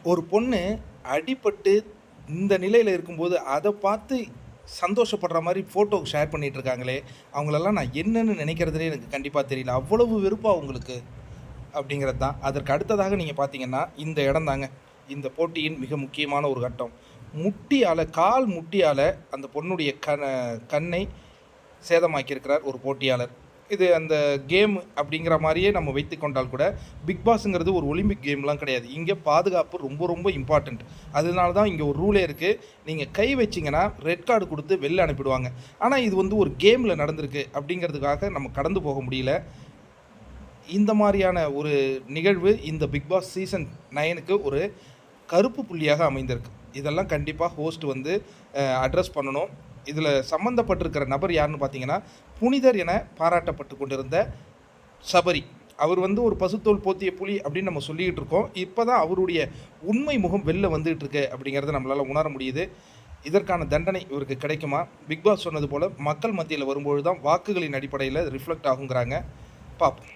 ஒரு பொண்ணு அடிபட்டு இந்த நிலையில இருக்கும்போது, அத பார்த்து சந்தோஷப்படுற மாரி ஃபோட்டோ ஷேர் பண்ணிட்டு இருக்காங்களே, அவங்களெல்லாம் நான் என்னன்னு நினைக்கிறதுன்னே எனக்கு கண்டிப்பா தெரியல. அவ்வளவு வெறுப்பா உங்களுக்கு? அப்படிங்கிறது தான். அதற்கு அடுத்ததாக நீங்க பார்த்தீங்கன்னா, இந்த இடம் தாங்க. இந்த போட்டியின் மிக முக்கியமான ஒரு கட்டம். முட்டியால, கால் முட்டியால அந்த பொண்ணுடைய கண்ணை சேதமாக்கியிருக்கிறார் ஒரு போட்டியாளர். இது அந்த கேம் அப்படிங்கிற மாரியே நம்ம வைத்துக்கொண்டால் கூட, பிக் பாஸ்ங்கிறது ஒரு ஒலிம்பிக் கேம்லாம் கிடையாது. இங்க பாதுகாப்பு ரொம்ப ரொம்ப இம்பார்ட்டன்ட். அதனால தான் இங்க ஒரு ரூலே இருக்கு. நீங்க கை வச்சீங்கன்னா, ரெட் கார்டு குடுத்து வெளில அனுப்பிடுவாங்க. ஆனா இது வந்து ஒரு கேம்ல நடந்திருக்கு அப்படிங்கிறதுக்காக நம்ம கடந்து போக முடியல. இந்த மாரியான ஒரு நிகழ்வு இந்த பிக் பாஸ் சீசன் 9க்கு ஒரு கருப்பு புள்ளியாக அமைந்திருக்கு. இதெல்லாம் கண்டிப்பா ஹோஸ்ட் வந்து அட்ரஸ் பண்ணணும். இதில சம்மந்தப்பட்டிருக்கிற நபர் யாருன்னு பார்த்தீங்கன்னா, புனிதர் என பாராட்டப்பட்டு கொண்டிருந்த சபரி. அவர் வந்து ஒரு பசுத்தோல் போத்திய புலி அப்படின்னு நம்ம சொல்லிக்கிட்டு இருக்கோம். இப்ப தான் அவருடைய உண்மை முகம் வெளில வந்துட்டு இருக்கு அப்படிங்கிறத நம்மளால உணர முடியுது. இதற்கான தண்டனை இவருக்கு கிடைக்குமா? பிக் பாஸ் சொன்னது போல மக்கள் மத்தியில வரும்பொழுது தான் வாக்குகளின் அடிப்படையில ரிஃப்ளெக்ட் ஆகுங்கிறாங்க. பார்ப்போம்.